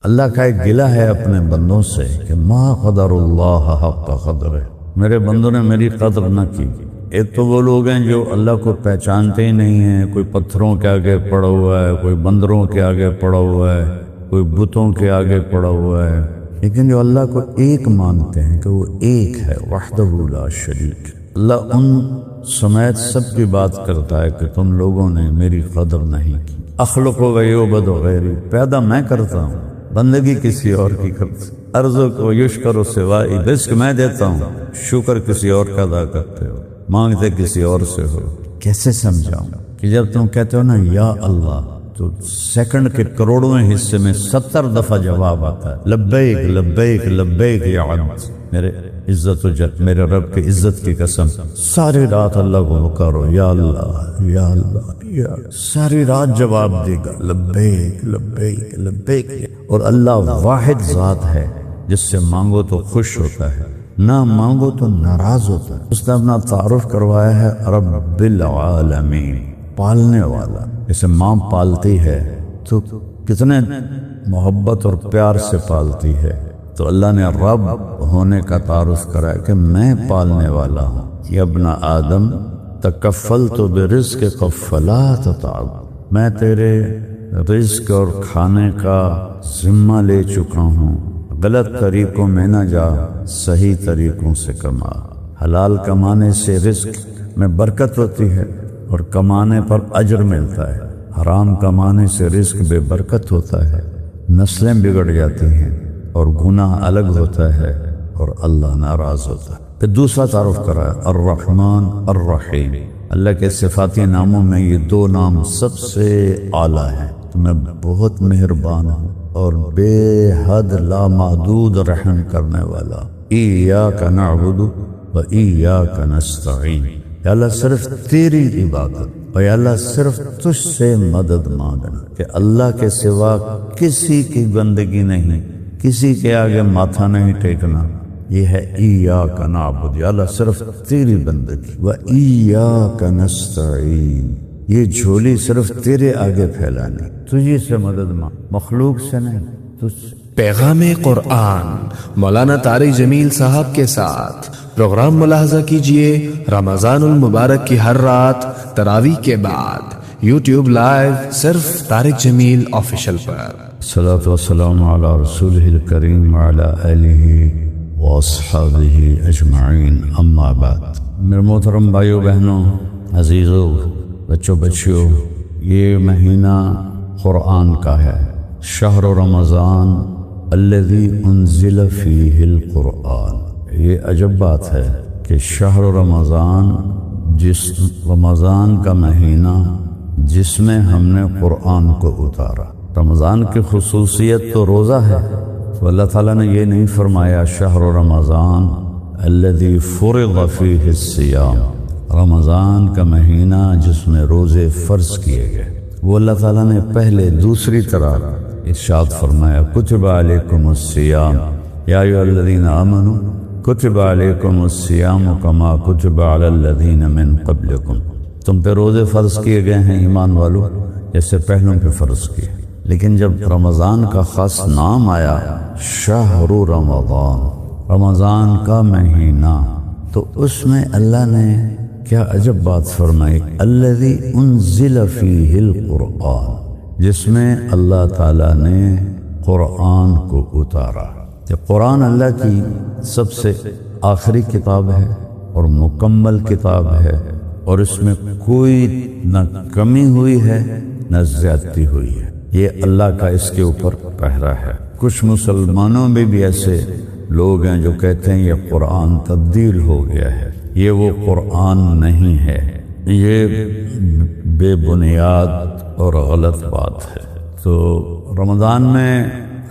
اللہ کا ایک گلہ ہے اپنے بندوں سے کہ ما قدر اللہ حق قدر، میرے بندوں نے میری قدر نہ کی۔ ایک تو وہ لوگ ہیں جو اللہ کو پہچانتے ہی نہیں ہیں، کوئی پتھروں کے آگے پڑا ہوا ہے، کوئی بندروں کے آگے پڑا ہوا ہے، کوئی بتوں کے آگے پڑا ہوا ہے، لیکن جو اللہ کو ایک مانتے ہیں کہ وہ ایک ہے، وحدہ لا شریک۔ اللہ ان سمیت سب کی بات کرتا ہے کہ تم لوگوں نے میری قدر نہیں کی۔ اخلق و یعبد غیری، پیدا میں کرتا ہوں، بندگی کسی اور کی کرتا، ارزق و یشکر و سوائی، رزق میں دیتا ہوں، شکر کسی اور کا ادا کرتے ہو، مانگتے کسی اور سے ہو۔ کیسے سمجھاؤں کہ جب تم کہتے ہو نا یا اللہ تو سیکنڈ کے کروڑویں حصے میں 70 دفعہ جواب آتا ہے لبیک لبیک لبیک یا عبد، میرے عزت و جل، میرے رب کی عزت کی قسم، ساری رات اللہ کو پکارو یا اللہ یا اللہ یا، ساری رات جواب دے گا لبیک لبیک لبیک۔ اور اللہ واحد ذات ہے جس سے مانگو تو خوش ہوتا ہے، نہ مانگو تو ناراض ہوتا ہے۔ اس نے اپنا تعارف کروایا ہے رب العالمین، پالنے والا۔ جیسے ماں پالتی ہے تو کتنے محبت اور پیار سے پالتی ہے، تو اللہ نے رب ہونے کا تعارف کرایا کہ میں پالنے والا ہوں۔ یا ابن آدم تکفلت برزقک فلا تتعب، میں تیرے رزق اور کھانے کا ذمہ لے چکا ہوں، غلط طریقوں میں نہ جا، صحیح طریقوں سے کما۔ حلال کمانے سے رزق میں برکت ہوتی ہے اور کمانے پر اجر ملتا ہے، حرام کمانے سے رزق بے برکت ہوتا ہے، نسلیں بگڑ جاتی ہیں اور گناہ الگ ہوتا ہے اور اللہ ناراض ہوتا ہے۔ پھر دوسرا تعارف کرا ہے الرحمن الرحیم، اللہ کے صفاتی ناموں میں یہ دو نام سب سے اعلیٰ ہیں۔ تو میں بہت مہربان ہوں اور بے حد لامحدود رحم کرنے والا۔ ایاک نعبد و ایاک نستعین، یا اللہ صرف تیری عبادت، اور یا اللہ صرف تجھ سے مدد مانگنا، کہ اللہ کے سوا کسی کی بندگی نہیں، کسی کے آگے ماتھا نہیں ٹیکنا۔ یہ ہے ایاک نعبد، یا اللہ صرف تیری بندگی، و ایاک نستعین، یہ جھولی صرف تیرے آگے پھیلانی، تجھی سے مدد مانگ، مخلوق سے نہیں، تجھ سے۔ پیغام قرآن مولانا طارق جمیل صاحب کے ساتھ پروگرام ملاحظہ کیجئے رمضان المبارک کی ہر رات تراویح کے بعد یوٹیوب لائیو صرف طارق جمیل آفیشل پر۔ الصلاۃ والسلام علی رسولہ الکریم وعلی آلہ واصحابہ اجمعین، اما بعد۔ میرے محترم بھائیو بہنوں، عزیزو، بچوں بچیوں، یہ مہینہ قرآن کا ہے، شہر رمضان الذی انزل فیہ القرآن۔ یہ عجب بات ہے کہ شہر رمضان، جس رمضان کا مہینہ جس میں ہم نے قرآن کو اتارا۔ رمضان کی خصوصیت تو روزہ ہے، تو اللہ تعالیٰ نے یہ نہیں فرمایا شہر رمضان الذی فرض فیہ الصیام، رمضان کا مہینہ جس میں روزے فرض کیے گئے۔ وہ اللہ تعالیٰ نے پہلے دوسری طرح ارشاد فرمایا کتب علیکم الصیام یا ایھا الذین آمنوا کتب علیکم الصیام کما کتب علی الذین من قبلکم، تم پہ روزے فرض کیے گئے ہیں ایمان والو جیسے پہلوں پہ فرض کیے۔ لیکن جب رمضان کا خاص نام آیا شہر رمضان، رمضان کا مہینہ، تو اس میں اللہ نے کیا عجب بات فرمائی، الذی انزل فیہ القرآن، جس میں اللہ تعالیٰ نے قرآن کو اتارا۔ کہ قرآن اللہ کی سب سے آخری کتاب ہے اور مکمل کتاب ہے، اور اس میں کوئی نہ کمی ہوئی ہے نہ زیادتی ہوئی ہے۔ یہ اللہ کا اس کے اوپر پہرا ہے۔ کچھ مسلمانوں میں بھی ایسے لوگ ہیں جو کہتے ہیں یہ قرآن تبدیل ہو گیا ہے، یہ وہ قرآن نہیں ہے، یہ بے بنیاد اور غلط بات ہے۔ تو رمضان میں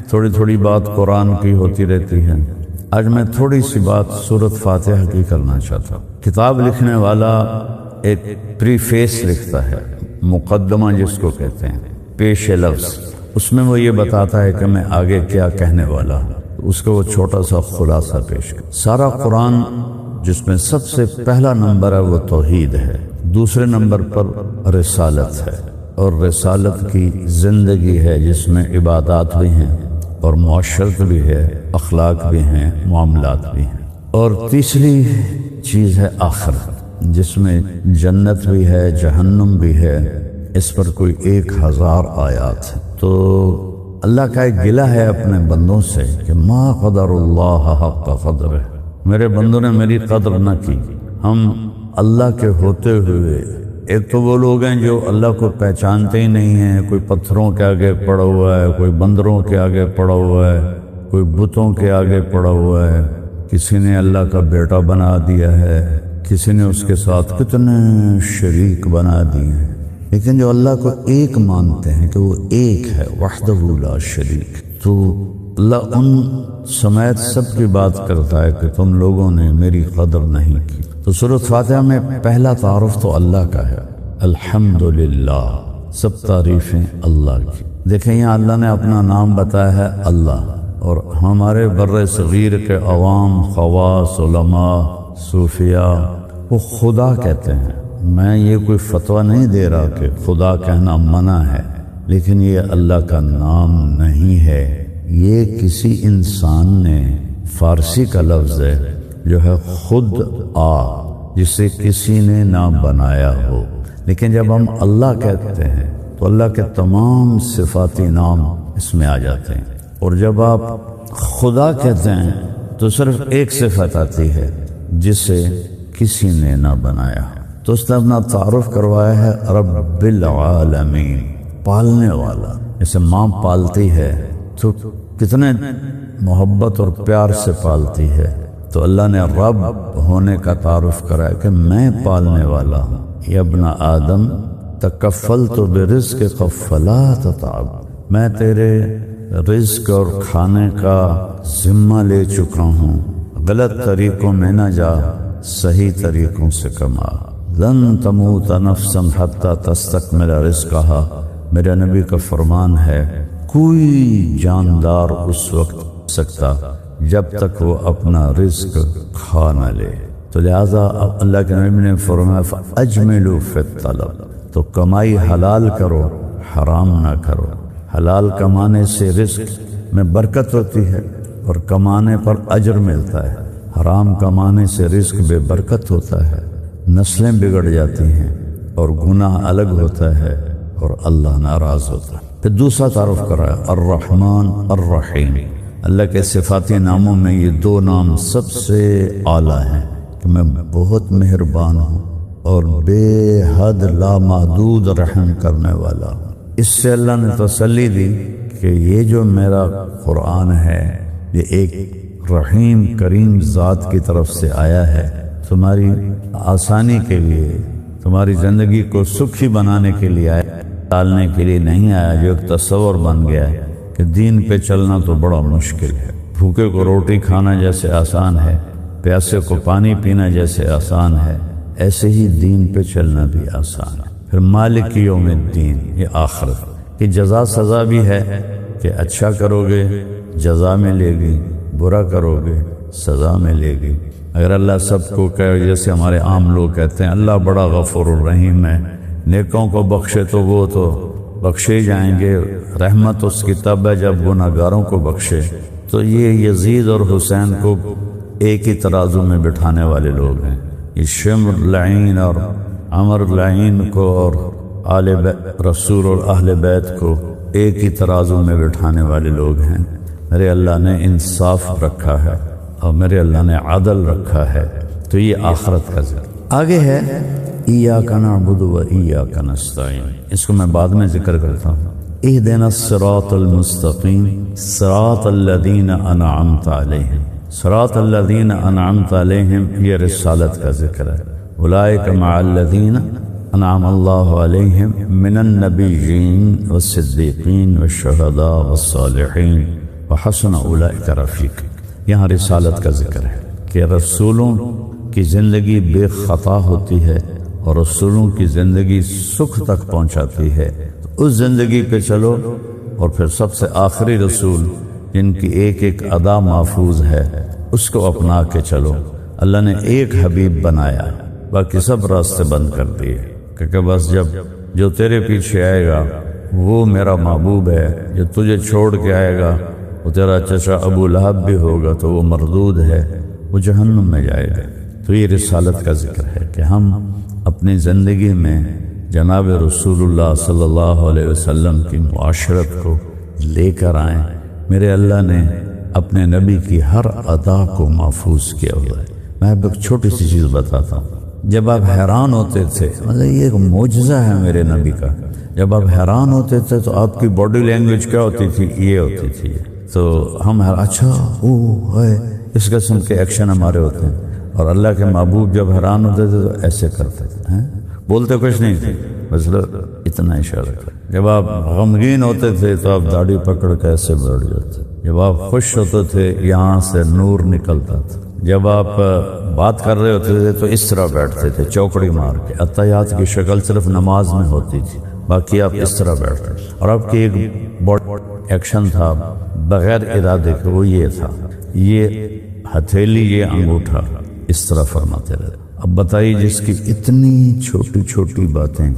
تھوڑی تھوڑی بات قرآن کی ہوتی رہتی ہے۔ آج میں تھوڑی سی بات سورۃ فاتحہ کی کرنا چاہتا ہوں۔ کتاب لکھنے والا ایک پری فیس لکھتا ہے، مقدمہ جس کو کہتے ہیں، پیش لفظ، اس میں وہ یہ بتاتا ہے کہ میں آگے کیا کہنے والا ہوں، اس کو وہ چھوٹا سا خلاصہ پیش کر۔ سارا قرآن جس میں سب سے پہلا نمبر ہے وہ توحید ہے، دوسرے نمبر پر رسالت ہے، اور رسالت کی زندگی ہے جس میں عبادات بھی ہیں، اور معاشرت بھی ہے، اخلاق بھی ہیں، معاملات بھی ہیں۔ اور تیسری چیز ہے آخرت، جس میں جنت بھی ہے، جہنم بھی ہے، اس پر کوئی 1000 آیات ہے۔ تو اللہ کا ایک گلہ ہے اپنے بندوں سے کہ ما قدر اللہ حق قدرہ، میرے بندوں نے میری قدر نہ کی۔ ہم اللہ کے ہوتے ہوئے، ایک تو وہ لوگ ہیں جو اللہ کو پہچانتے ہی نہیں ہیں، کوئی پتھروں کے آگے پڑا ہوا ہے، کوئی بندروں کے آگے پڑا ہوا ہے، کوئی بتوں کے آگے پڑا ہوا ہے، کسی نے اللہ کا بیٹا بنا دیا ہے، کسی نے اس کے ساتھ کتنے شریک بنا دیے ہیں۔ لیکن جو اللہ کو ایک مانتے ہیں کہ وہ ایک ہے، وحدہ لا شریک، تو اللہ ان سمیت سب کی بات کرتا ہے کہ تم لوگوں نے میری قدر نہیں کی۔ تو سورۃ فاتحہ میں پہلا تعارف تو اللہ کا ہے، الحمدللہ، سب تعریفیں اللہ کی۔ دیکھیں یہاں اللہ نے اپنا نام بتایا ہے اللہ، اور ہمارے بر صغیر کے عوام، خواص، علماء، صوفیاء وہ خدا کہتے ہیں۔ میں یہ کوئی فتویٰ نہیں دے رہا کہ خدا کہنا منع ہے، لیکن یہ اللہ کا نام نہیں ہے، یہ کسی انسان نے، فارسی کا لفظ ہے جو ہے خود آ، جسے کسی نے نہ بنایا ہو۔ لیکن جب ہم اللہ کہتے ہیں تو اللہ کے تمام صفاتی نام اس میں آ جاتے ہیں، اور جب آپ خدا کہتے ہیں تو صرف ایک صفت آتی ہے جسے کسی نے نہ بنایا۔ تو اس نے اپنا تعارف کروایا ہے رب العالمین، پالنے والا۔ جیسے ماں پالتی ہے تو کتنے محبت اور پیار سے پالتی ہے، تو اللہ نے رب ہونے کا تعارف کرایا کہ میں پالنے والا ہوں۔ یا ابن آدم تکفلت برزقک فلا تتعب، میں تیرے رزق اور کھانے کا ذمہ لے چکا ہوں، غلط طریقوں میں نہ جا، صحیح طریقوں سے کما۔ لن تموت نفسا حتی تستکمل رزقہا، میرے نبی کا فرمان ہے کوئی جاندار اس وقت سکتا جب تک وہ اپنا رزق کھا نہ لے۔ تو لہٰذا اللہ کے نبی نے فرمایا فاجملوا فی الطلب، تو کمائی حلال کرو، حرام نہ کرو۔ حلال کمانے سے رزق میں برکت ہوتی ہے اور کمانے پر اجر ملتا ہے، حرام کمانے سے رزق بے برکت ہوتا ہے، نسلیں بگڑ جاتی ہیں اور گناہ الگ ہوتا ہے اور اللہ ناراض ہوتا ہے۔ پھر دوسرا تعارف کرایا الرحمن الرحیم، اللہ کے صفاتی ناموں میں یہ دو نام سب سے اعلیٰ ہیں کہ میں بہت مہربان ہوں اور بے حد لامحدود رحم کرنے والا ہوں۔ اس سے اللہ نے تسلی دی کہ یہ جو میرا قرآن ہے یہ ایک رحیم کریم ذات کی طرف سے آیا ہے، تمہاری آسانی کے لیے، تمہاری زندگی کو سکھی بنانے کے لیے آیا، ٹالنے کے لیے نہیں آیا، جو ایک تصور بن گیا ہے کہ دین پہ چلنا تو بڑا مشکل ہے۔ بھوکے کو روٹی کھانا جیسے آسان ہے، پیاسے کو پانی پینا جیسے آسان ہے، ایسے ہی دین پہ چلنا بھی آسان ہے۔ پھر مالک یوم الدین، یہ آخرت کی جزا سزا بھی ہے کہ اچھا کرو گے جزا میں لے گی، برا کرو گے سزا میں لے گی۔ اگر اللہ سب کو کہے، جیسے ہمارے عام لوگ کہتے ہیں اللہ بڑا غفور الرحیم ہے، نیکوں کو بخشے تو وہ تو بخشے جائیں گے، رحمت اس کی تب ہے جب گناہ گاروں کو بخشے۔ تو یہ یزید اور حسین کو ایک ہی ترازو میں بٹھانے والے لوگ ہیں۔ یہ شمر لعین اور عمر لعین کو اور آل رسول اور اہل بیت کو ایک ہی ترازو میں بٹھانے والے لوگ ہیں۔ میرے اللہ نے انصاف رکھا ہے اور میرے اللہ نے عدل رکھا ہے۔ تو یہ آخرت کا ذکر۔ آگے ہے ایاک نعبد و ایاک نستعین، اس کو میں بعد میں ذکر کرتا ہوں۔ اہدنا الصراط المستقیم صراط الذین انعمت علیہم، صراط الذین انعمت علیہم یہ رسالت کا ذکر ہے۔ اولئک مع الذین انعم اللہ علیہم من النبیین والصدیقین والشہداء والصالحین وحسن اولئک رفیق۔ یہاں رسالت کا ذکر ہے کہ رسولوں کی زندگی بے خطا ہوتی ہے اور رسولوں کی زندگی سکھ تک پہنچاتی ہے، تو اس زندگی پہ چلو۔ اور پھر سب سے آخری رسول جن کی ایک ایک ادا محفوظ ہے اس کو اپنا کے چلو۔ اللہ نے ایک حبیب بنایا، باقی سب راستے بند کر دیے، کہ بس جب جو تیرے پیچھے آئے گا وہ میرا محبوب ہے، جو تجھے چھوڑ کے آئے گا وہ تیرا چچا ابو لہب بھی ہوگا تو وہ مردود ہے، وہ جہنم میں جائے گا۔ تو یہ رسالت کا ذکر ہے کہ ہم اپنی زندگی میں جناب رسول اللہ صلی اللہ علیہ وسلم کی معاشرت کو لے کر آئیں۔ میرے اللہ نے اپنے نبی کی ہر ادا کو محفوظ کیا ہوا ہے۔ میں اب ایک چھوٹی سی چیز بتاتا ہوں۔ جب آپ حیران ہوتے تھے، مطلب یہ ایک معجزہ ہے میرے نبی کا، جب آپ حیران ہوتے تھے تو آپ کی باڈی لینگویج کیا ہوتی تھی؟ یہ ہوتی تھی۔ تو ہم اچھا ہے اس قسم کے ایکشن ہمارے ہوتے ہیں، اور اللہ کے محبوب جب حیران ہوتے تھے تو ایسے کرتے تھے، بولتے کچھ نہیں تھے، بس اتنا اشارہ کر۔ جب آپ غمگین ہوتے تھے تو آپ داڑھی پکڑ کے ایسے بیٹھ جاتے، جب آپ خوش ہوتے تھے یہاں سے نور نکلتا تھا، جب آپ بات کر رہے ہوتے تھے تو اس طرح بیٹھتے تھے چوکڑی مار کے۔ اتحیات کی شکل صرف نماز میں ہوتی تھی، باقی آپ اس طرح بیٹھتے، اور آپ کی ایک باڈی ایکشن تھا بغیر ارادے کے، وہ یہ تھا، یہ ہتھیلی یہ انگوٹھا اس طرح فرماتے رہے۔ اب بتائیے جس کی اتنی چھوٹی چھوٹی باتیں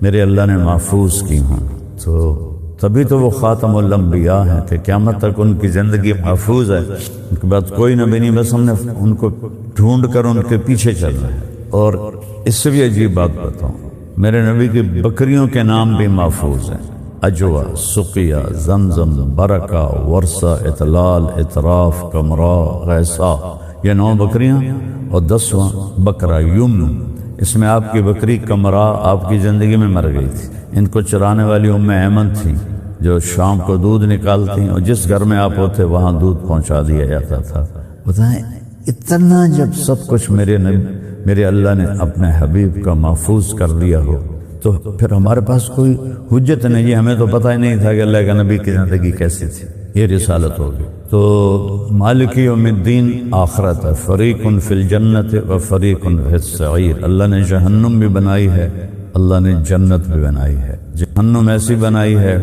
میرے اللہ نے محفوظ کی ہوں، تو تبھی تو وہ خاتم الانبیاء ہیں کہ قیامت تک ان کی زندگی محفوظ ہے، ان کے بعد کوئی نبی نہیں، بس ہم نے ان کو ڈھونڈ کر ان کے پیچھے چلنا ہے۔ اور اس سے بھی عجیب بات بتاؤں، میرے نبی کی بکریوں کے نام بھی محفوظ ہیں، اجوا، سقیہ، زمزم، برکہ، ورثہ، اطلال، اطراف، کمرا، غیسا، یہ 9 بکریاں، اور 10واں بکرا یمن۔ اس میں آپ کی بکری کمرا آپ کی زندگی میں مر گئی تھی، ان کو چرانے والی ایمن تھیں جو شام کو دودھ نکالتی، اور جس گھر میں آپ ہوتے وہاں دودھ پہنچا دیا جاتا تھا۔ بتائیں اتنا جب سب کچھ میرے اللہ نے اپنے حبیب کا محفوظ کر دیا ہو تو پھر ہمارے پاس کوئی حجت نہیں ہے، ہمیں تو پتہ ہی نہیں تھا کہ اللہ کے نبی کی زندگی کیسی تھی۔ یہ رسالت ہوگی۔ تو مالک یوم الدین آخرت ہے، فریق فی الجنت و فریق فی السعیر۔ اللہ نے جہنم بھی بنائی ہے، اللہ نے جنت بھی بنائی ہے۔ جہنم ایسی بنائی ہے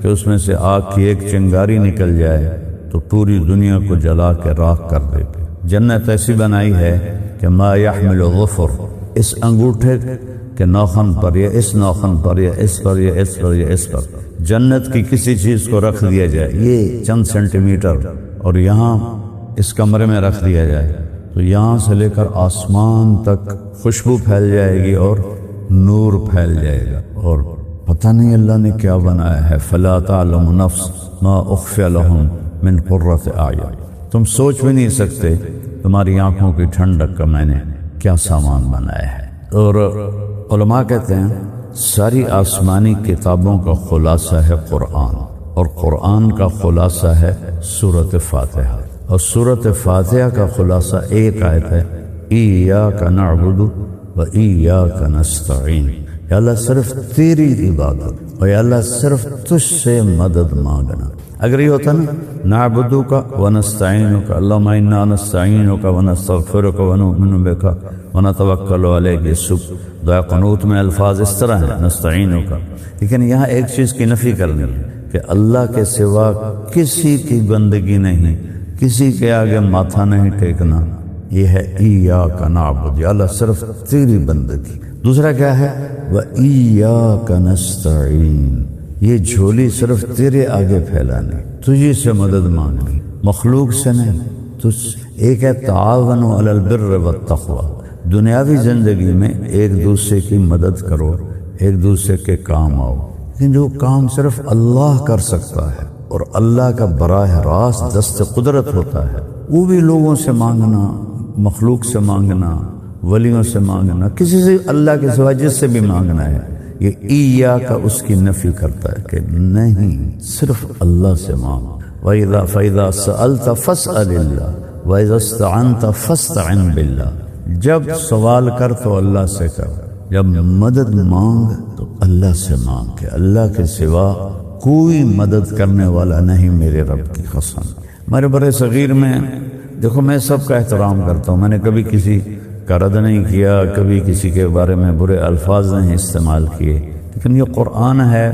کہ اس میں سے آگ کی ایک چنگاری نکل جائے تو پوری دنیا کو جلا کے راکھ کر دے گی۔ جنت ایسی بنائی ہے کہ ما یحمل غفر، اس انگوٹھے کے ناخن پر یا اس ناخن پر یا اس پر یا اس پر یا اس پر جنت کی کسی چیز کو رکھ دیا جائے، یہ چند سینٹی میٹر، اور یہاں اس کمرے میں رکھ دیا جائے تو یہاں سے لے کر آسمان تک خوشبو پھیل جائے گی اور نور پھیل جائے گا، اور پتہ نہیں اللہ نے کیا بنایا ہے۔ فلا تعلم نفس ما اخفی لهم من قرۃ اعین، تم سوچ بھی نہیں سکتے تمہاری آنکھوں کی ٹھنڈک کا میں نے کیا سامان بنایا ہے۔ اور علماء کہتے ہیں ساری آسمانی کتابوں کا خلاصہ ہے قرآن، اور قرآن کا خلاصہ ہے سورۃ فاتحہ، اور سورۃ فاتحہ کا خلاصہ ایک آیت ہے، ایاک نعبد و ایاک نستعین۔ یا اللہ صرف تیری عبادت، اور یا اللہ صرف تجھ سے مدد مانگنا۔ اگر یہ ہوتا نا نعبدک و نستعینک، اللہم انا نستعینک و نستغفرک و نؤمن بک و نتوکل علیک، دعا قنوت میں الفاظ اس طرح ہیں نستعینک، لیکن یہاں ایک چیز کی نفی کرنی ہے کہ اللہ کے سوا کسی کی بندگی نہیں، کسی کے آگے ماتھا نہیں ٹیکنا، یہ ہے ایاک نعبد، یا اللہ صرف تیری بندگی۔ دوسرا کیا ہے وَإِيَّاكَ نَسْتَعِينُ، یہ جھولی صرف تیرے آگے پھیلانی، تجھی سے مدد مانگنی، مخلوق سے نہیں۔ ایک ہے تعاونوا علی البر والتقوی، دنیاوی زندگی میں ایک دوسرے کی مدد کرو، ایک دوسرے کے کام آؤ، لیکن جو کام صرف اللہ کر سکتا ہے اور اللہ کا براہ راست دست قدرت ہوتا ہے، وہ بھی لوگوں سے مانگنا، مخلوق سے مانگنا، ولیوں سے مانگنا، کسی سے اللہ کے سوا جس سے بھی مانگنا ہے، یہ ایاک اس کی نفی کرتا ہے کہ نہیں، صرف اللہ سے مانگ۔ فَإِذَا سَأَلْتَ فَاسْأَلِ اللَّهَ وَإِذَا اسْتَعَنْتَ فَاسْتَعِنْ بِاللَّهِ، جب سوال کر تو اللہ سے کر، جب مدد مانگ تو اللہ سے مانگ، کہ اللہ کے سوا کوئی مدد کرنے والا نہیں، میرے رب کی قسم۔ ہمارے برے صغیر میں دیکھو میں سب کا احترام کرتا ہوں، میں نے کبھی کسی کا رد نہیں کیا، کبھی کسی کے بارے میں برے الفاظ نہیں استعمال کیے، لیکن یہ قرآن ہے،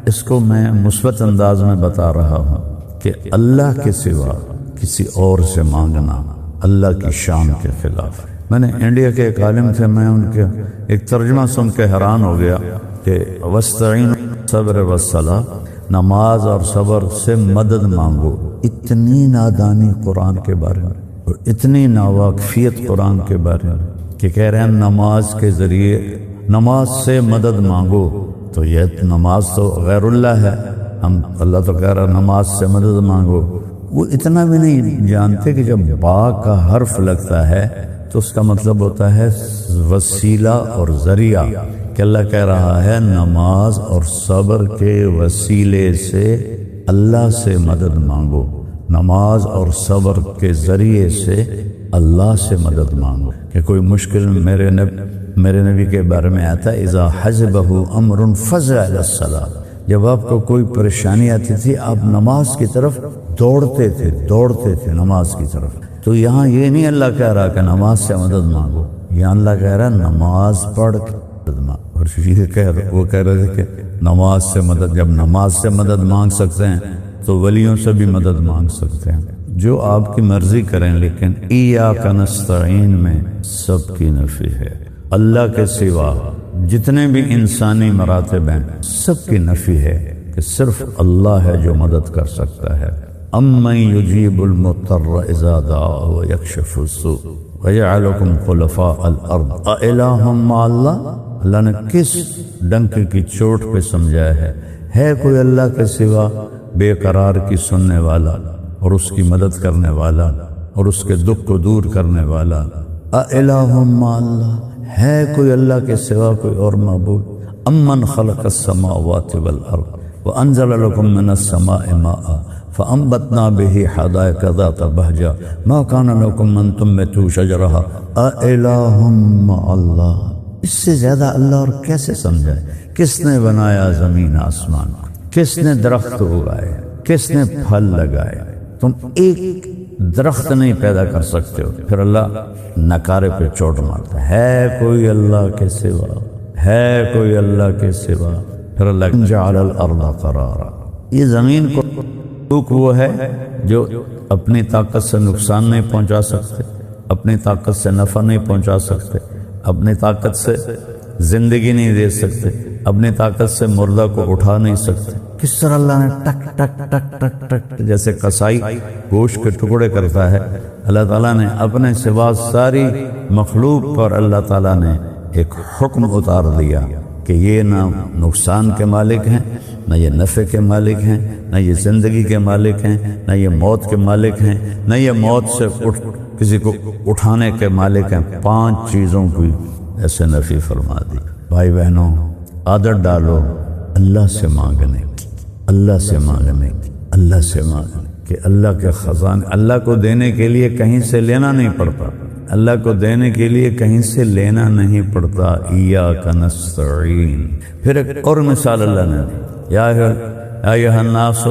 اس کو میں مثبت انداز میں بتا رہا ہوں کہ اللہ کے سوا کسی اور سے مانگنا اللہ کی شان کے خلاف ہے۔ میں نے انڈیا کے ایک عالم تھے، میں ان کے ایک ترجمہ سن کے حیران ہو گیا کہ وَاسْتَعِينُوا بِالصَّبْرِ وَالصَّلَاةِ، نماز اور صبر سے مدد مانگو۔ اتنی نادانی قرآن کے بارے میں اور اتنی ناواقفیت قرآن کے بارے میں کہ کہہ رہے ہیں نماز کے ذریعے نماز سے مدد مانگو، تو یہ نماز تو غیر اللہ ہے، ہم اللہ تو کہہ رہا نماز سے مدد مانگو۔ وہ اتنا بھی نہیں جانتے کہ جب با کا حرف لگتا ہے تو اس کا مطلب ہوتا ہے وسیلہ اور ذریعہ، کہ اللہ کہہ رہا ہے نماز اور صبر کے وسیلے سے اللہ سے مدد مانگو، نماز اور صبر کے ذریعے سے اللہ سے مدد مانگو۔ کہ کوئی مشکل میرے نبی کے بارے میں آتا ہے اذا حزبہ امر فزع الی الصلاۃ، جب آپ کو کوئی پریشانی آتی تھی آپ نماز کی طرف دوڑتے تھے نماز کی طرف۔ تو یہاں یہ نہیں اللہ کہہ رہا کہ نماز سے مدد مانگو، یہاں اللہ کہہ رہا نماز پڑھ کے مدد مانگو۔ اور وہ کہہ رہے تھے کہ نماز سے مدد، جب نماز سے مدد مانگ سکتے ہیں تو ولیوں سے بھی مدد مانگ سکتے ہیں، جو آپ کی مرضی کریں، لیکن ایاک نستعین میں سب کی نفی ہے۔ اللہ کے سوا جتنے بھی انسانی مراتب ہیں سب کی نفی ہے کہ صرف اللہ ہے جو مدد کر سکتا ہے۔ امن یجیب المضطر اذا دعاہ ویکشف السوء ویجعلکم خلفاء الارض االہ مع اللہ، اللہ نے کس ڈنک کی چوٹ پہ سمجھایا ہے کوئی اللہ کے سوا بے قرار کی سننے والا اور اس کی مدد کرنے والا اور اس کے دکھ کو دور کرنے والا؟ االہ مع اللہ، ہے کوئی اللہ کے سوا کوئی اور معبود؟ امن خلق السماوات والارض وانزل لكم من السماء ماء فانبتنا به حدائق ذات بهجة ما كان لكم ان تنبتوا شجرها االہ مع اللہ۔ اس سے زیادہ اللہ اور کیسے سمجھائے؟ کس نے بنایا زمین آسمان کو؟ کس نے درخت اگائے؟ کس نے پھل لگائے؟ تم ایک درخت نہیں پیدا کر سکتے ہو، پھر اللہ نکارے پہ چوٹ مارتا ہے کوئی اللہ کے سوا، ہے کوئی اللہ کے سوا؟ پھر اللہ جعل الارض قرارا، یہ زمین کو وہ ہے جو اپنی طاقت سے نقصان نہیں پہنچا سکتے، اپنی طاقت سے نفع نہیں پہنچا سکتے، اپنی طاقت سے زندگی نہیں دے سکتے، اپنی طاقت سے مردہ کو اٹھا نہیں سکتے۔ کس طرح اللہ نے ٹک ٹک ٹک ٹک ٹک جیسے کسائی گوشت کے ٹکڑے کرتا ہے، اللہ تعالیٰ نے اپنے سوا ساری مخلوق پر اللہ تعالیٰ نے ایک حکم اتار دیا کہ یہ نہ نقصان کے مالک ہیں، نہ یہ نفع کے مالک ہیں، نہ یہ زندگی کے مالک ہیں، نہ یہ موت کے مالک ہیں، نہ یہ موت سے کسی کو اٹھانے کے مالک ہیں۔ 5 چیزوں کی ایسے نفی فرما دی۔ بھائی بہنوں، عادت ڈالو اللہ سے مانگنے کی، اللہ سے مانگنے کی، اللہ سے مانگنے کہ اللہ کے خزانے، اللہ کو دینے کے لیے کہیں سے لینا نہیں پڑتا، اللہ کو دینے کے لیے کہیں سے لینا نہیں پڑتا۔ ایاک نستعین۔ پھر ایک اور مثال اللہ نے دی، یا ایھا الناس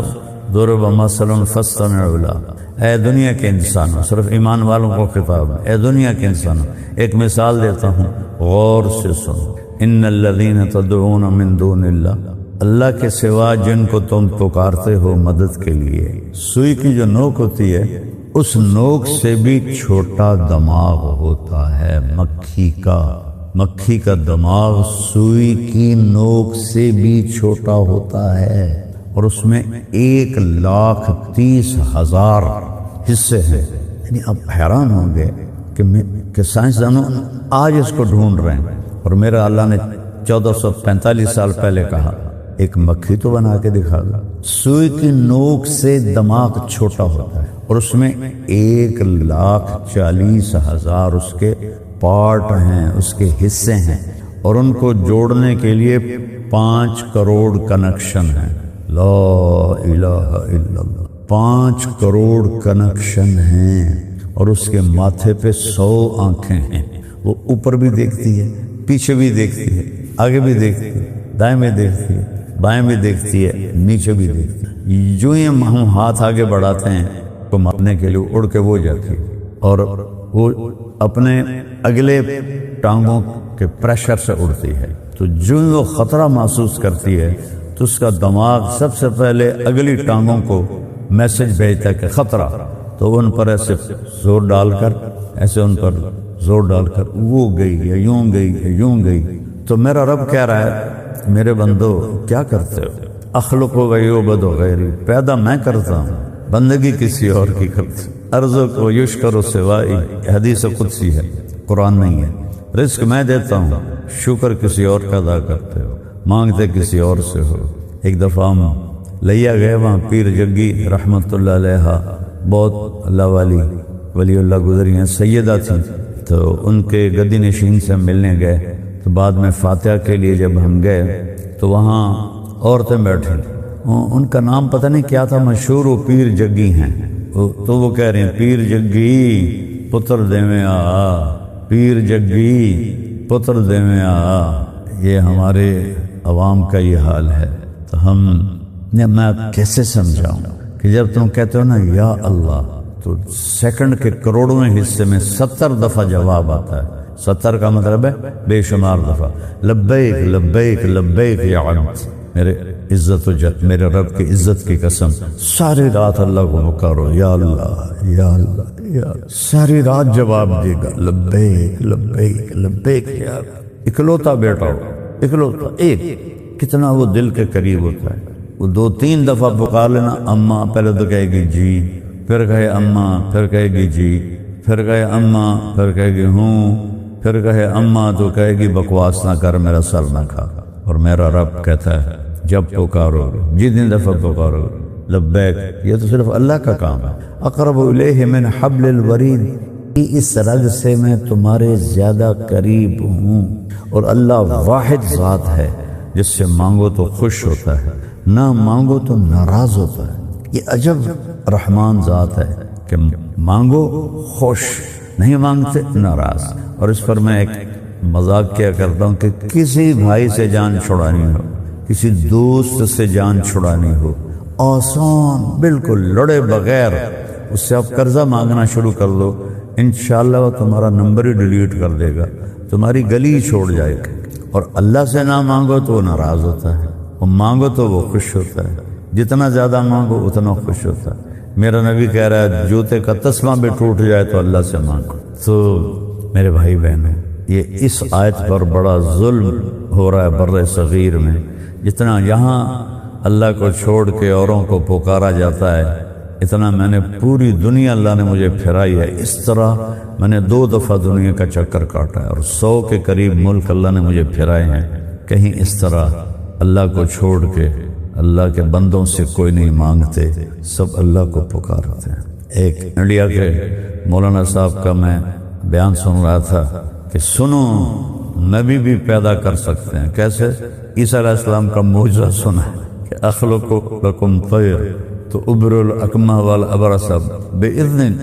ضرب مثل فاستمعوا لہ، اے دنیا کے انسانوں، صرف ایمان والوں کو خطاب ہے، اے دنیا کے انسانوں ایک مثال دیتا ہوں، غور سے سنو۔ ان الذین تدعون من دون اللہ، اللہ کے سوا جن کو تم پکارتے ہو مدد کے لیے، سوئی کی جو نوک ہوتی ہے اس نوک سے بھی چھوٹا دماغ ہوتا ہے مکھی کا دماغ سوئی کی نوک سے بھی چھوٹا ہوتا ہے، اور اس میں 1,30,000 حصے ہیں۔ یعنی آپ حیران ہوں گے کہ سائنسدانوں آج اس کو ڈھونڈ رہے ہیں، اور میرا اللہ نے 1445 سال پہلے کہا ایک مکھی تو بنا کے دکھا دو۔ سوئی کی نوک سے دماغ چھوٹا ہوتا ہے اور اس میں 1,40,000 اس کے پارٹ ہیں، اس کے حصے ہیں، اور ان کو جوڑنے کے لیے 5 کروڑ کنیکشن ہیں۔ لا الہ الا اللہ، 5 کروڑ کنیکشن ہیں، اور اس کے ماتھے پہ 100 آنکھیں ہیں۔ وہ اوپر بھی دیکھتی ہے، پیچھے بھی دیکھتی ہے، آگے بھی دیکھتی ہے، دائیں بھی دیکھتی ہے، بائیں بھی دیکھتی ہے، نیچے بھی دیکھتی ہے۔ جو ہی ہم ہاتھ آگے بڑھاتے ہیں تو مارنے کے لیے اڑ کے وہ جاتی ہے، اور وہ اپنے اگلے ٹانگوں کے پریشر سے اڑتی ہے۔ تو جو ہی وہ خطرہ محسوس کرتی ہے تو اس کا دماغ سب سے پہلے اگلی ٹانگوں کو میسج بھیجتا ہے کہ خطرہ، تو ان پر ایسے زور ڈال کر وہ گئی یا یوں گئی یا یوں گئی۔ تو میرا رب کہہ رہا ہے میرے بندو کیا کرتے ہو؟ اخلق و یعبد غیری، پیدا میں کرتا ہوں، بندگی کسی اور کی کرتی، ارزق و یشکر سوائی، حدیث قدسی ہے، قرآن نہیں ہے، رزق میں دیتا ہوں، شکر کسی اور کا ادا کرتے ہو، مانگتے کسی اور سے ہو۔ ایک دفعہ ہم لیا گئے، وہاں پیر جگی رحمت اللہ علیہ بہت اللہ والی ولی اللہ گزری ہیں، سیدہ تھیں، تو ان کے گدی نشین سے ملنے گئے، تو بعد میں فاتحہ کے لیے جب ہم گئے تو وہاں عورتیں بیٹھی، ان کا نام پتہ نہیں کیا تھا، مشہور وہ پیر جگی ہیں، تو وہ کہہ رہے ہیں پیر جگی پتر دیویں آ، پیر جگی پتر دیویں آ۔ یہ ہمارے عوام کا یہ حال ہے، تو میں کیسے سمجھاؤں کہ جب تم کہتے ہو نا یا اللہ تو سیکنڈ کے کروڑویں حصے میں 70 دفعہ جواب آتا ہے۔ 70 کا مطلب ہے بے شمار دفعہ، لبیک لبیک لبیک یا عبد، میرے عزت و جت، میرے رب کی عزت کی قسم، ساری رات اللہ کو پکارو، یا اللہ یا اللہ یا اللہ، ساری رات جواب دے گا لبیک لبیک لبیک یا اللہ۔ اکلوتا بیٹا ہو، اکلوتا ایک، کتنا وہ دل کے قریب ہوتا ہے۔ وہ 2-3 دفعہ پکار لینا، اماں پہلے تو کہے گی جی، پھر کہے اماں، پھر کہے گی جی، پھر کہے اماں، پھر کہے گی ہوں، پھر کہے اماں تو کہے گی بکواس نہ کر، میرا سر نہ کھا۔ اور میرا رب کہتا ہے جب پکارو جتنی دفعہ پکارو لبیک، یہ تو صرف اللہ کا کام ہے۔ اقرب الیہ من حبل الورید، اس رگ سے میں تمہارے زیادہ قریب ہوں۔ اور اللہ واحد ذات ہے جس سے مانگو تو خوش ہوتا ہے، نہ مانگو تو ناراض ہوتا ہے۔ یہ عجب رحمان ذات ہے کہ مانگو خوش، نہیں مانگتے ناراض۔ اور اس پر میں ایک مذاق کیا کرتا ہوں کہ کسی بھائی سے جان چھڑانی ہو، کسی دوست سے جان چھڑانی ہو، آسان بالکل، لڑے بغیر اس سے آپ قرضہ مانگنا شروع کر دو، انشاءاللہ وہ تمہارا نمبر ہی ڈیلیٹ کر دے گا، تمہاری گلی چھوڑ جائے گا۔ اور اللہ سے نہ مانگو تو وہ ناراض ہوتا ہے، اور مانگو تو وہ خوش ہوتا ہے، جتنا زیادہ مانگو اتنا خوش ہوتا ہے۔ میرا نبی کہہ رہا ہے جوتے کا تسمہ بھی ٹوٹ جائے تو اللہ سے مانگو۔ تو میرے بھائی بہنوں، یہ اس آیت پر بڑا ظلم ہو رہا ہے بر صغیر میں، جتنا یہاں اللہ کو چھوڑ کے اوروں کو پکارا جاتا ہے، اتنا میں نے پوری دنیا اللہ نے مجھے پھرائی ہے۔ اس طرح میں نے 2 دفعہ دنیا کا چکر کاٹا ہے، اور 100 کے قریب ملک اللہ نے مجھے پھرائے ہیں۔ کہیں اس طرح اللہ کو چھوڑ کے اللہ کے بندوں سے کوئی نہیں مانگتے، سب اللہ کو پکارتے ہیں۔ ایک انڈیا کے مولانا صاحب کا میں بیان سن رہا تھا کہ سنو نبی بھی پیدا کر سکتے ہیں، کیسے؟ عیسیٰ علیہ السلام کا معجزہ سنا ہے کہ اخلق لکم طیر تو ابر الاکمہ والابرص باذن،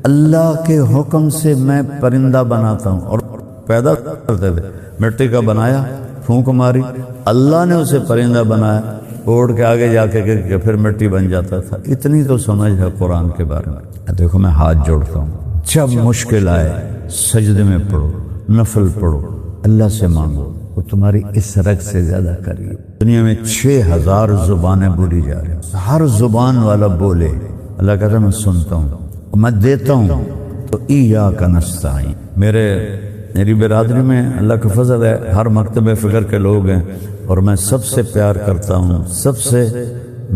اللہ کے حکم سے میں پرندہ بناتا ہوں، اور پیدا کرتے تھے، مٹی کا بنایا، پھونک ماری، اللہ نے اسے پرندہ بنایا، اڑ کے آگے جا کے کہ پھر مٹی بن جاتا تھا۔ اتنی تو سمجھ ہے قرآن کے بارے میں۔ دیکھو میں ہاتھ جوڑتا ہوں، جب مشکل آئے سجدے میں پڑھو، نفل پڑھو، اللہ سے مانگو، وہ تمہاری اس رگ سے زیادہ قریب۔ دنیا میں 6000 زبانیں بولی جا رہی ہیں، ہر زبان والا بولے، اللہ کہتا ہے میں سنتا ہوں، میں دیتا ہوں۔ تو ایاک نستعین، میری برادری میں اللہ کا فضل ہے، ہر مکتب فکر کے لوگ ہیں، اور میں سب سے پیار کرتا ہوں، سب سے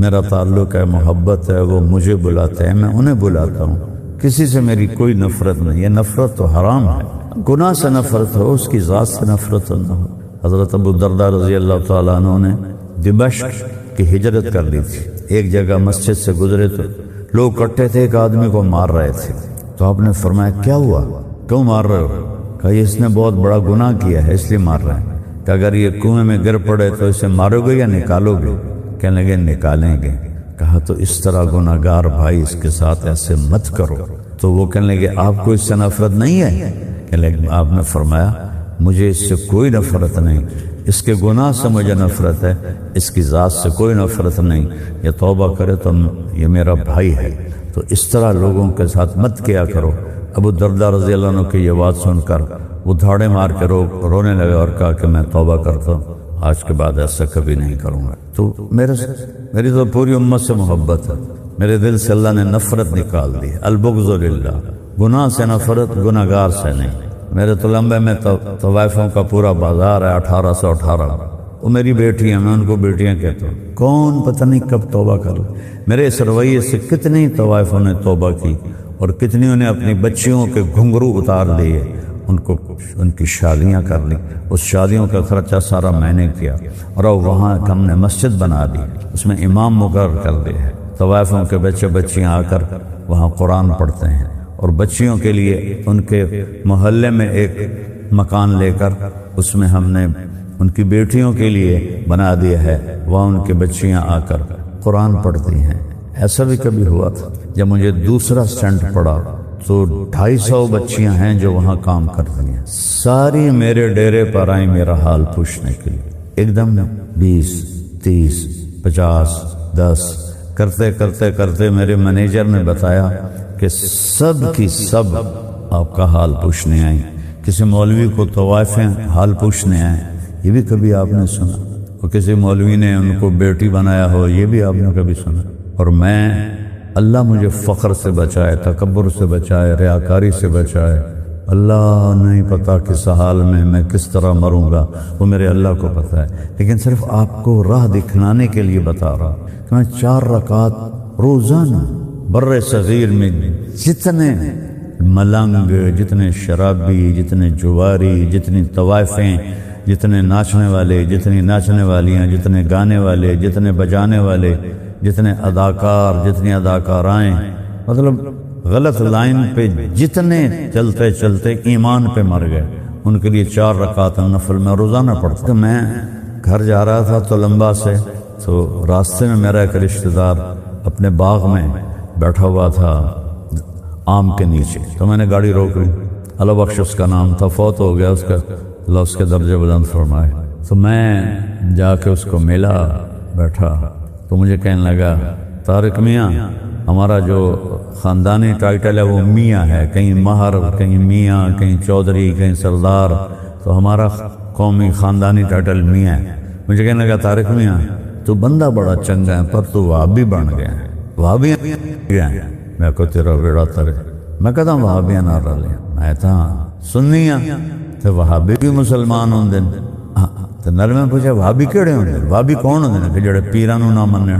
میرا تعلق ہے، محبت ہے، وہ مجھے بلاتے ہیں، میں انہیں بلاتا ہوں، کسی سے میری کوئی نفرت نہیں۔ یہ نفرت تو حرام ہے، گناہ سے نفرت ہو، اس کی ذات سے نفرت نہ ہو۔ حضرت ابو درداء رضی اللہ تعالیٰ عنہ نے دمشق کی ہجرت کر لی تھی، ایک جگہ مسجد سے گزرے تو لوگ کٹھے تھے، ایک آدمی کو مار رہے تھے، تو آپ نے فرمایا کیا ہوا، کیوں مار رہے ہو؟ کہا اس نے بہت بڑا گناہ کیا ہے اس لیے مار رہے ہیں۔ کہ اگر یہ کنویں میں گر پڑے تو اسے مارو گے یا نکالو گے؟ کہنے لگے نکالیں گے۔ کہا تو اس طرح گناہ گار بھائی اس کے ساتھ ایسے مت کرو۔ تو وہ کہنے لگے آپ کو اس سے نفرت نہیں ہے؟ کہنے لگے آپ نے فرمایا مجھے اس سے کوئی نفرت نہیں، اس کے گناہ سے مجھے نفرت ہے، اس کی ذات سے کوئی نفرت نہیں، یہ توبہ کرے تو یہ میرا بھائی ہے۔ تو اس طرح لوگوں کے ساتھ مت کیا کرو۔ ابو درداء رضی اللہ عنہ کی یہ بات سن کر وہ دھاڑے مار کے رونے لگے اور کہا کہ میں توبہ کرتا ہوں، آج کے بعد ایسا کبھی نہیں کروں گا۔ تو میری تو پوری امت سے محبت ہے، میرے دل سے اللہ نے نفرت نکال دی، البغض للہ، گناہ سے نفرت، گناہ گار سے نہیں۔ میرے تو لمبے میں طوائفوں کا پورا بازار ہے، 1818 وہ میری بیٹی ہیں، میں ان کو بیٹیاں کہتا ہوں، کون پتہ نہیں کب توبہ کر لے۔ میرے اس رویے سے کتنی طوائفوں نے توبہ کی اور کتنیوں نے اپنی بچیوں کے گھنگرو اتار لیے، ان کی شادیاں کر لی، اس شادیوں کا خرچہ سارا میں نے کیا، اور اب وہاں ہم نے مسجد بنا دی، اس میں امام مقرر کر دیا ہے، طوائفوں کے بچے بچیاں آ کر وہاں قرآن پڑھتے ہیں، اور بچیوں کے لیے ان کے محلے میں ایک مکان لے کر اس میں ہم نے ان کی بیٹیوں کے لیے بنا دیا ہے، وہاں ان کے بچیاں آ کر قرآن پڑھتی ہیں۔ ایسا بھی کبھی ہوا تھا جب مجھے دوسرا سٹنٹ پڑا تو 250 بچیاں ہیں جو وہاں کام کرتی ہیں، ساری میرے ڈیرے پر آئیں میرا حال پوچھنے کے لیے، ایک دم 20 30 50 10 کرتے کرتے کرتے میرے مینیجر نے بتایا کہ سب کی سب آپ کا حال پوچھنے آئیں، کسی مولوی کو طوائفیں حال پوچھنے آئیں، یہ بھی کبھی آپ نے سنا؟ اور کسی مولوی نے ان کو بیٹی بنایا ہو، یہ بھی آپ نے کبھی سنا؟ اور میں، اللہ مجھے فخر سے بچائے، تکبر سے بچائے، ریاکاری سے بچائے، اللہ نہیں پتا کس حال میں کس طرح مروں گا، وہ میرے اللہ کو پتہ ہے، لیکن صرف آپ کو راہ دکھلانے کے لیے بتا رہا کہ میں 4 رکعت روزانہ بر صغیر میں جتنے ملنگ، جتنے شرابی، جتنے جواری، جتنی طوائفیں، جتنے ناچنے والے، جتنی ناچنے والیاں، جتنے گانے والے، جتنے بجانے والے، جتنے اداکار، جتنی اداکارائیں، مطلب غلط لائن پہ جتنے چلتے چلتے ایمان پہ مر گئے، ان کے لیے 4 رکعت نفل میں روزانہ پڑھتا ہوں۔ میں گھر جا رہا تھا تو لمبا سے، تو راستے میں میرا ایک رشتہ دار اپنے باغ میں بیٹھا ہوا تھا آم کے نیچے، تو میں نے گاڑی روک لی، اللہ بخش اس کا نام تھا، فوت ہو گیا اس کا، اللہ اس کے درجے بلند فرمائے۔ تو میں جا کے اس کو ملا، بیٹھا، تو مجھے کہنے لگا، طارق میاں، ہمارا جو خاندانی ٹائٹل ہے وہ میاں ہے، کہیں مہر، کہیں میاں، کہیں چودھری، کہیں سردار، تو ہمارا قومی خاندانی ٹائٹل میاں ہے۔ مجھے کہنے لگا، طارق میاں تو بندہ بڑا چنگا ہے، پر تو وہابی بن گیا ہے، وہابی گیا ہے۔ میں کو تیرا بیڑا ترے، میں کہتا ہوں وہابیاں نہ رلے، میں تھا سنیاں تو وہابی بھی مسلمان ہوں دن، تو نل میں پوچھا وہابی کیڑے ہوں دن، وہابی کون ہوں دن کہ جڑے پیرانو نہ مننے؟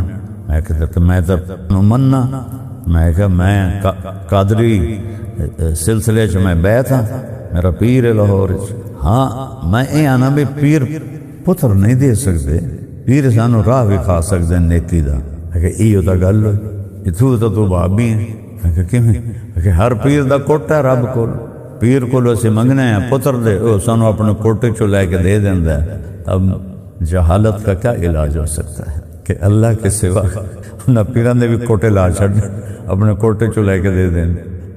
میں کہتا میں تو مننا، میں کہا میں قادری سلسلے چ میں بیعت ہاں، میرا پیر ہے لاہور، ہاں میں یہ آنا بھی پیر پتر نہیں دے سکتے، پیر سانو راہ بھی کھا سکتے نیکی دا۔ میں کہا ایو تا گل ہوئی، اتھو تو بھابی ہیں۔ میں کہا کیوں؟ کہ ہر پیر دا کوٹا ہے رب کو، پیر کو اسی منگنے ہیں پتر دے، وہ سانو اپنے کوٹے چو لے کے دے دیندا ہے۔ اب جہالت کا کیا علاج ہو سکتا ہے کہ اللہ کے سوا نہ پیران دے بھی کوٹے لا چھڑنے، اپنے کوٹے چو لے کے دے دیں۔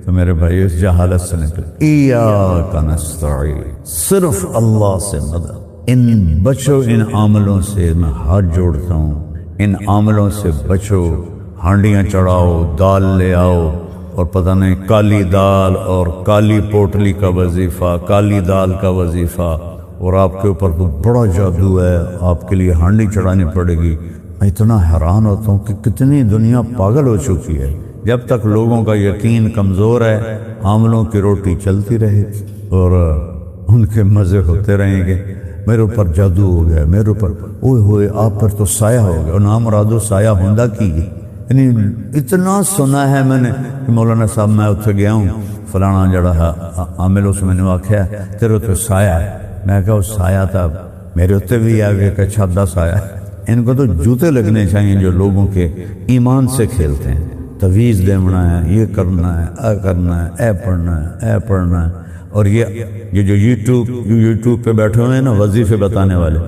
تو میرے بھائی اس جہالت سے نکل، ایاک نستعین، صرف اللہ سے مدد۔ ان بچو، ان عاملوں سے میں ہاتھ جوڑتا ہوں، ان عاملوں سے بچو، ہانڈیاں چڑھاؤ، دال لے آؤ، اور پتہ نہیں کالی دال اور کالی پوٹلی کا وظیفہ، کالی دال کا وظیفہ، اور آپ کے اوپر تو بڑا جادو ہے، آپ کے لیے ہانڈی چڑھانی پڑے گی۔ میں اتنا حیران ہوتا ہوں کہ کتنی دنیا پاگل ہو چکی ہے۔ جب تک لوگوں کا یقین کمزور ہے، عاملوں کی روٹی چلتی رہے اور ان کے مزے ہوتے رہیں گے۔ میرے اوپر جادو ہو گیا، میرے اوپر اوئے ہوئے، آپ پر تو سایہ ہو گیا، اور نام مرادو سایہ ہوندا کی، یعنی اتنا سنا ہے میں نے کہ مولانا صاحب میں اتھے گیا ہوں، فلانا جڑا ہے عامل، اس میں نے آکھیا تیرے تو سایہ ہے۔ میں کہا اس سایہ تھا میرے اتنے بھی آگے کہ چھدا سایہ ہے۔ ان کو تو جوتے لگنے چاہیے جو لوگوں کے ایمان سے کھیلتے ہیں، تویز دینا ہے، یہ کرنا ہے، اے کرنا ہے، اے پڑھنا ہے، اے پڑھنا ہے۔ اور یہ جو یوٹیوب پہ بیٹھے ہوئے ہیں نا وظیفے بتانے والے،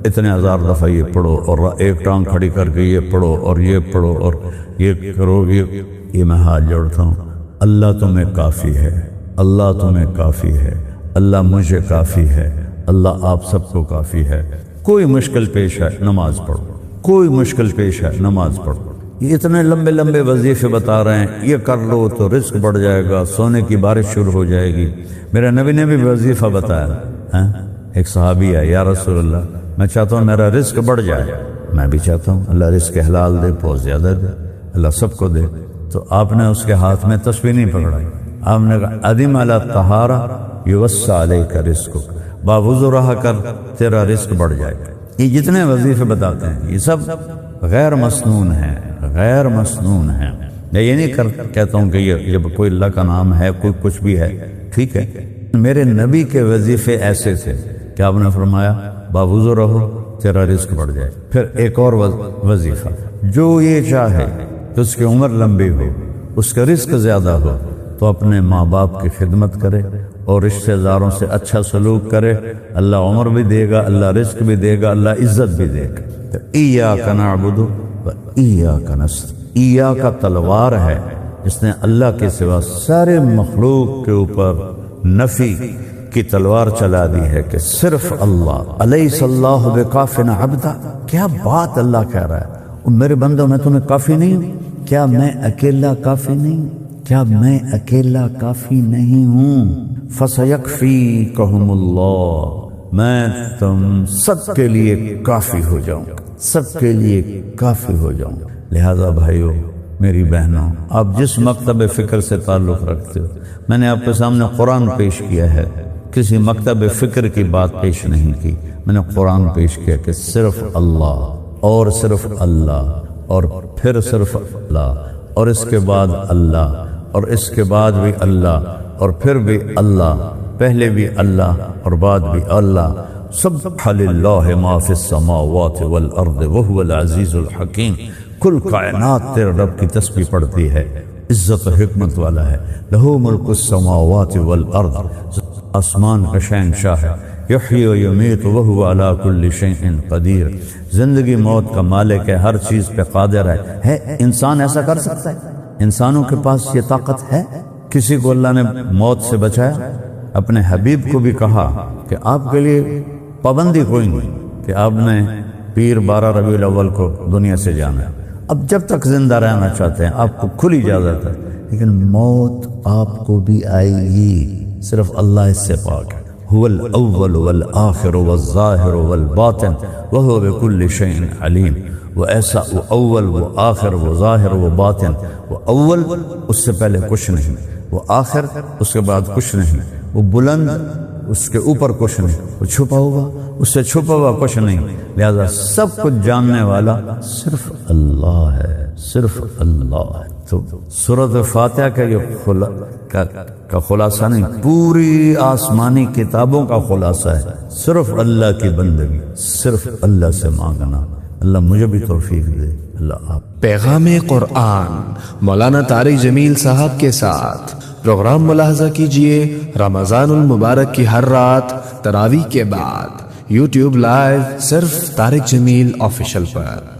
اتنے ہزار دفعہ یہ پڑھو اور ایک ٹانگ کھڑی کر کے یہ پڑھو اور یہ پڑھو اور یہ کرو، یہ میں ہاتھ جوڑتا ہوں، اللہ تمہیں کافی ہے، اللہ تمہیں کافی ہے، اللہ مجھے کافی ہے، اللہ آپ سب کو کافی ہے۔ کوئی مشکل پیش ہے نماز پڑھو، کوئی مشکل پیش ہے نماز پڑھو۔ یہ اتنے لمبے لمبے وظیفے بتا رہے ہیں، یہ کر لو تو رزق بڑھ جائے گا، سونے کی بارش شروع ہو جائے گی۔ میرے نبی نے بھی وظیفہ بتایا، ایک صحابی ہے، یا رسول اللہ میں چاہتا ہوں میرا رزق بڑھ جائے۔ میں بھی چاہتا ہوں اللہ رزق حلال دے، بہت زیادہ دے، اللہ سب کو دے۔ تو آپ نے اس کے ہاتھ میں تسبیح نہیں پکڑائی، آپ نے کہا ادم علی الطہارہ یوسع علیک رزقک، باوضو رہا کر تیرا رزق بڑھ جائے گا۔ یہ جتنے وظیفے بتاتے ہیں یہ سب غیر مسنون ہیں، غیر مسنون ہیں۔ میں یہ نہیں کہتا ہوں کہ یہ کوئی اللہ کا نام ہے، کوئی کچھ بھی ہے، ٹھیک ہے۔ میرے نبی کے وظیفے ایسے تھے کہ آپ نے فرمایا باوضو رہو تیرا رزق بڑھ جائے۔ پھر ایک اور وظیفہ، جو یہ چاہے کہ اس کی عمر لمبی ہو، اس کا رزق زیادہ ہو، تو اپنے ماں باپ کی خدمت کرے اور رشتہ داروں سے اچھا سلوک کرے، اللہ عمر بھی دے گا، اللہ رزق بھی دے گا، اللہ عزت بھی دے گا۔ تو ایاک نعبد و ایاک نستعین، ایاک تلوار ہے جس نے اللہ کے سوا سارے مخلوق کے اوپر نفی کی تلوار چلا دی ہے کہ صرف اللہ۔ الیس اللہ بکاف عبدا، کیا بات اللہ کہہ رہا ہے، میرے بندوں میں تمہیں کافی نہیں ہوں؟ کیا میں اکیلا کافی نہیں ہوں؟ کیا میں اکیلا کافی نہیں ہوں؟ فَسَيَكْفِيكَهُمُ اللَّهُ، میں تم سب کے لیے کافی ہو جاؤں، سب کے لیے کافی ہو جاؤں۔ لہذا بھائیو، میری بہنوں، آپ جس مکتب فکر سے تعلق رکھتے ہو، میں نے آپ کے سامنے قرآن پیش کیا ہے، کسی مکتب فکر کی بات پیش نہیں کی، میں نے قرآن پیش کیا کہ صرف اللہ اور صرف اللہ اور پھر صرف اللہ اور اس کے بعد اللہ اور اس کے بعد بھی اللہ اور پھر بھی اللہ، پہلے بھی اللہ اور بعد بھی اللہ۔ سبح للہ ما فی السماوات والارض وہو العزیز الحکیم، کل کائنات تیرے رب کی تسبیح پڑھتی ہے، عزت و حکمت والا ہے۔ لہو ملک السماوات والارض، آسمان کا شہنشاہ ہے۔ یحیی و یمیت وہو علی کل شیء قدیر، زندگی موت کا مالک ہے، ہر چیز پہ قادر ہے۔ انسان ایسا کر سکتا ہے؟ انسانوں کے پاس یہ طاقت ہے؟ کسی کو اللہ نے موت سے بچایا؟ اپنے حبیب کو بھی کہا کہ آپ کے لیے پابندی کوئی نہیں کہ آپ نے پیر 12 ربیع الاول کو دنیا سے جانا ہے، اب جب تک زندہ رہنا چاہتے ہیں آپ کو کھلی اجازت ہے، لیکن موت آپ کو بھی آئے گی، صرف اللہ اس سے پاک ہے۔ هو الاول والآخر والظاہر والباطن وهو بكل شيء علیم، وہ ایسا، وہ اول، وہ آخر، وہ ظاہر، وہ باطن۔ وہ اول، اس سے پہلے کچھ نہیں، وہ آخر، اس کے بعد کچھ نہیں، وہ بلند، اس کے اوپر کچھ نہیں، وہ چھپا ہوا، اس سے چھپا ہوا کچھ نہیں، لہذا سب کچھ جاننے والا صرف اللہ ہے، صرف اللہ ہے۔ تو سورۃ فاتحہ کا یہ کا خلاصہ نہیں، پوری آسمانی کتابوں کا خلاصہ ہے، صرف اللہ کی بندگی، صرف اللہ سے مانگنا۔ اللہ مجھے بھی توفیق دے، اللہ آپ۔ پیغام قرآن مولانا طارق جمیل صاحب کے ساتھ پروگرام ملاحظہ کیجئے رمضان المبارک کی ہر رات تراویح کے بعد یوٹیوب لائیو صرف طارق جمیل آفیشل پر۔